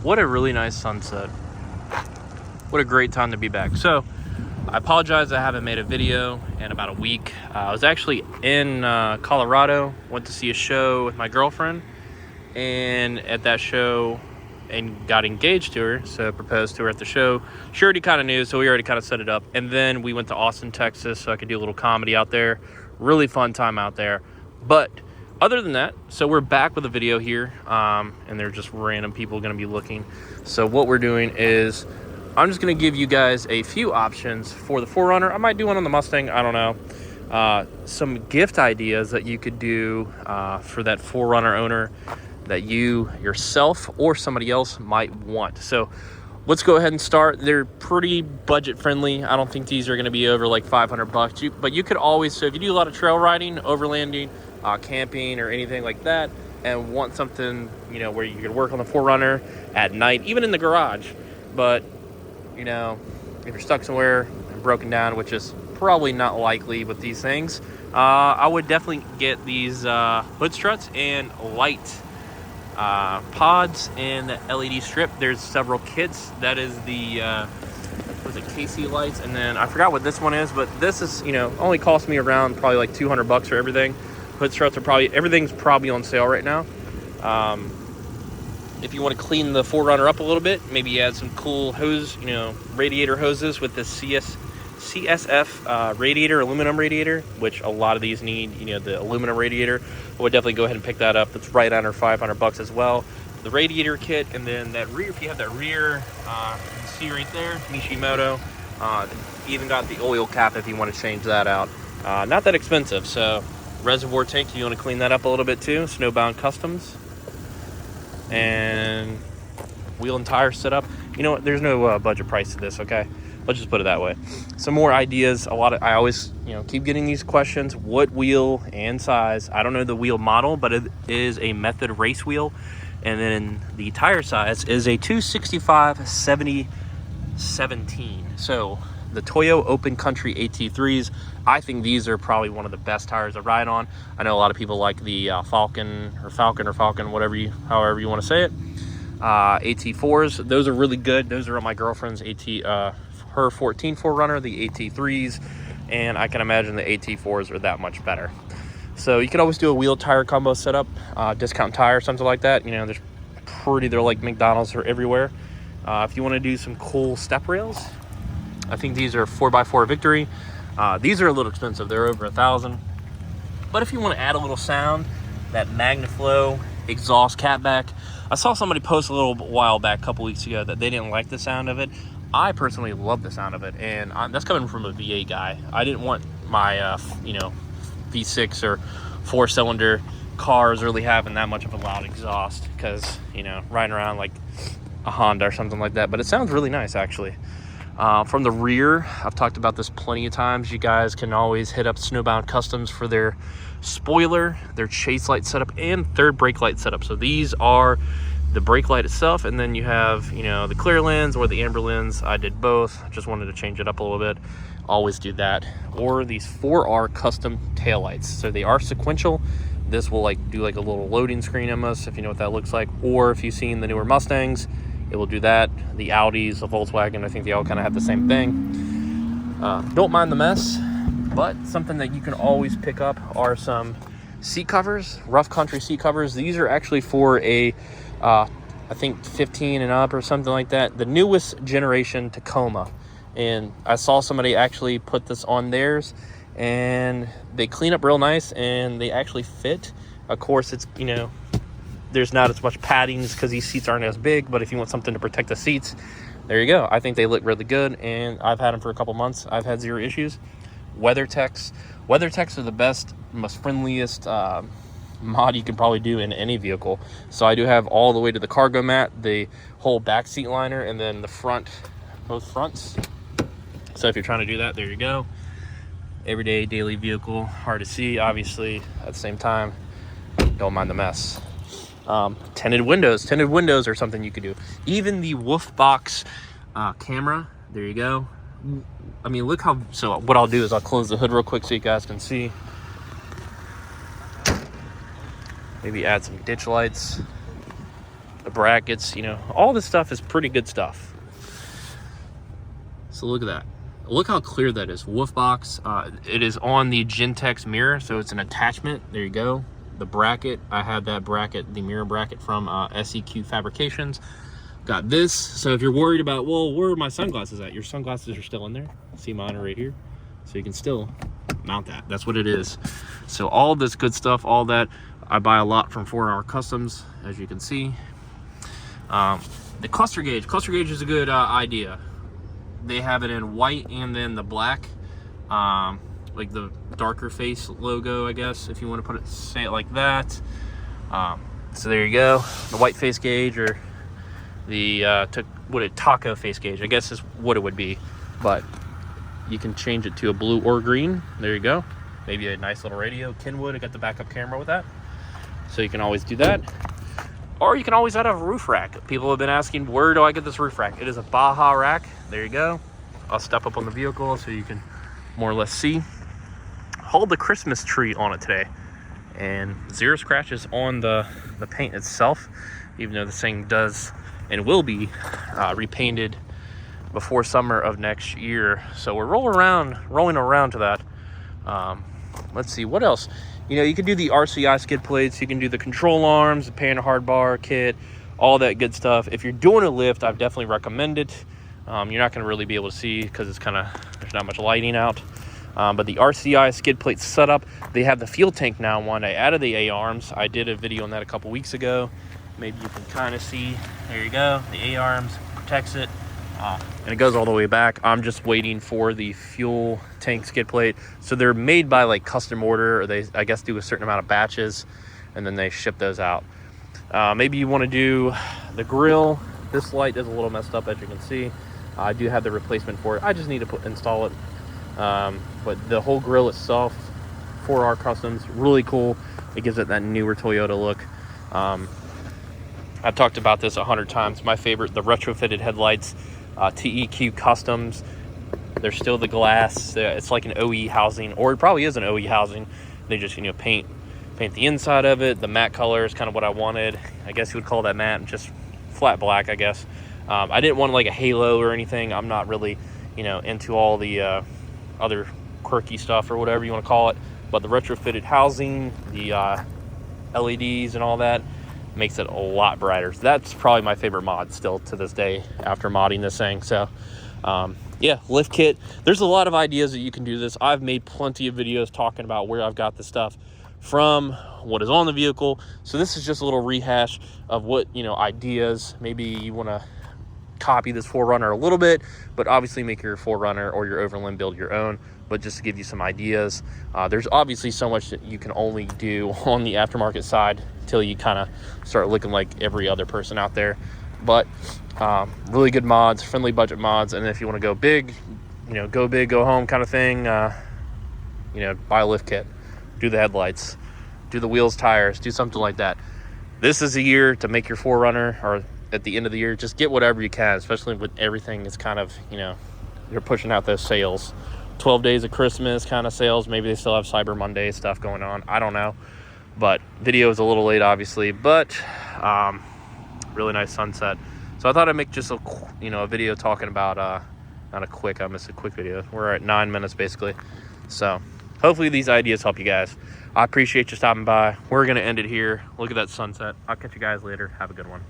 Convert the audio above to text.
What a really nice sunset. What a great time to be back. So I apologize I haven't made a video in about a week. I was actually in Colorado, went to see a show with my girlfriend, and at that show and got engaged to her, so proposed to her at the show. She already kind of knew, so we already kind of set it up. And then we went to Austin, Texas, so I could do a little comedy out there. Really fun time out there. But other than that, so we're back with a video here, and they're just random people going to be looking. So what we're doing is I'm just going to give you guys a few options for the 4Runner. I might do one on the Mustang, I don't know. Some gift ideas that you could do for that 4Runner owner that you yourself or somebody else might want. So let's go ahead and start. They're pretty budget friendly. I don't think these are going to be over like $500, but you could always, so if you do a lot of trail riding, overlanding, camping or anything like that, and want something, you know, where you could work on the 4Runner at night, even in the garage, but you know, if you're stuck somewhere and broken down, which is probably not likely with these things, I would definitely get these hood struts and light pods and the LED strip. There's several kits. That is the was it KC lights, and then I forgot what this one is, but this is, you know, only cost me around probably like $200 for everything. Hood struts are probably, everything's probably on sale right now. If you want to clean the 4Runner up a little bit, maybe add some cool hose, you know, radiator hoses with the CSF radiator, aluminum radiator, which a lot of these need, you know, the aluminum radiator. I would definitely go ahead and pick that up. That's right under $500 as well. The radiator kit, and then that rear, if you have that rear, you can see right there, Mishimoto. Even got the oil cap if you want to change that out. Not that expensive. So reservoir tank, you want to clean that up a little bit too. Snowbound Customs. And wheel and tire setup. You know what? There's no budget price to this, okay? Let's just put it that way. Some more ideas. I always, you know, keep getting these questions. What wheel and size? I don't know the wheel model, but it is a Method race wheel. And then the tire size is a 265/70/17. So the Toyo Open Country AT3s, I think these are probably one of the best tires to ride on. I know a lot of people like the Falcon, however you want to say it. AT4s, those are really good. Those are on my girlfriend's her 14 4Runner, the AT3s, and I can imagine the AT4s are that much better. So you can always do a wheel tire combo setup, Discount Tire, something like that. You know, they're like McDonald's, are everywhere. If you want to do some cool step rails, I think these are 4x4 Victory. These are a little expensive. They're over $1,000. But if you want to add a little sound, that MagnaFlow exhaust catback. I saw somebody post a little while back, a couple weeks ago, that they didn't like the sound of it. I personally love the sound of it, and that's coming from a V8 guy. I didn't want my, you know, V6 or 4-cylinder cars really having that much of a loud exhaust, because, you know, riding around like a Honda or something like that. But it sounds really nice, actually. From the rear, I've talked about this plenty of times. You guys can always hit up Snowbound Customs for their spoiler, their chase light setup, and third brake light setup. So these are the brake light itself, and then you have, you know, the clear lens or the amber lens. I did both. Just wanted to change it up a little bit. Always do that. Or these 4R custom taillights. So they are sequential. This will like do like a little loading screen almost, if you know what that looks like. Or if you've seen the newer Mustangs, it will do that. The Audis, the Volkswagen, I think they all kind of have the same thing. Don't mind the mess, but something that you can always pick up are some seat covers, rough country seat covers. These are actually for a, I think 15 and up or something like that. The newest generation Tacoma. And I saw somebody actually put this on theirs, and they clean up real nice, and they actually fit. Of course, it's, you know, there's not as much padding because these seats aren't as big, but if you want something to protect the seats, there you go. I think they look really good, and I've had them for a couple months. I've had zero issues. WeatherTechs are the best, most friendliest mod you can probably do in any vehicle. So I do have all the way to the cargo mat, the whole back seat liner, and then the front, both fronts. So if you're trying to do that, there you go. Everyday, daily vehicle, hard to see, obviously. At the same time, don't mind the mess. Tinted windows are something you could do. Even the Wolf Box camera, there you go. I mean, look how, so what I'll do is I'll close the hood real quick so you guys can see. Maybe add some ditch lights. the brackets, you know, all this stuff is pretty good stuff. So look at that. Look how clear that is. Wolf box. It is on the Gentex mirror, so it's an attachment. There you go. The bracket, I had that bracket, the mirror bracket from SEQ Fabrications. Got this. So if you're worried about, well, where are my sunglasses at? Your sunglasses are still in there. See mine are right here. So you can still mount that. That's what it is. So all this good stuff, all that, I buy a lot from 4Runner Customs, as you can see. The cluster gauge. Cluster gauge is a good idea. They have it in white and then the black, like the darker face logo, I guess, if you want to put it, say it like that. So there you go. The white face gauge, or the taco face gauge, I guess is what it would be. But you can change it to a blue or green. There you go. Maybe a nice little radio. Kenwood, I got the backup camera with that. So you can always do that. Or you can always add a roof rack. People have been asking, where do I get this roof rack? It is a Baja rack. There you go. I'll step up on the vehicle so you can more or less see. Hauled the Christmas tree on it today. And 0 scratches on the paint itself, even though this thing does and will be repainted before summer of next year. So we're rolling around to that. Let's see, what else? You know, you can do the RCI skid plates, you can do the control arms, the pan hard bar kit, all that good stuff. If you're doing a lift, I've definitely recommend it. You're not going to really be able to see because it's kind of, there's not much lighting out. But the RCI skid plate setup, they have the fuel tank now one. I added the A-arms. I did a video on that a couple weeks ago. Maybe you can kind of see. There you go. The A-arms protects it. And it goes all the way back. I'm just waiting for the fuel tank skid plate. So they're made by like custom order, or they, I guess, do a certain amount of batches and then they ship those out. Maybe you want to do the grill. This light is a little messed up, as you can see. I do have the replacement for it. I just need to install it. But the whole grill itself, 4R Customs, really cool. It gives it that newer Toyota look. I've talked about this 100 times. My favorite, the retrofitted headlights, TEQ Customs. They're still the glass. It's like an OE housing, or it probably is an OE housing. They just, you know, paint the inside of it. The matte color is kind of what I wanted. I guess you would call that matte, just flat black, I guess. I didn't want like a halo or anything. I'm not really, you know, into all the other quirky stuff or whatever you want to call it. But the retrofitted housing, the LEDs and all that makes it a lot brighter. So that's probably my favorite mod still to this day after modding this thing. So yeah, lift kit. There's a lot of ideas that you can do this. I've made plenty of videos talking about where I've got the stuff from, what is on the vehicle. So this is just a little rehash of what, you know, ideas. Maybe you want to copy this 4Runner a little bit, but obviously make your 4Runner or your Overland build your own. But just to give you some ideas, there's obviously so much that you can only do on the aftermarket side until you kind of start looking like every other person out there. But really good mods, friendly budget mods. And if you want to go big, you know, go big, go home kind of thing, you know, buy a lift kit, do the headlights, do the wheels, tires, do something like that. This is a year to make your 4Runner, or at the end of the year, just get whatever you can, especially with everything is kind of, you know, you're pushing out those sales. 12 days of Christmas kind of sales. Maybe they still have Cyber Monday stuff going on. I don't know. But video is a little late, obviously. But really nice sunset. So I thought I'd make just a, you know, a video talking about, not a quick, I missed a quick video. We're at 9 minutes basically. So hopefully these ideas help you guys. I appreciate you stopping by. We're going to end it here. Look at that sunset. I'll catch you guys later. Have a good one.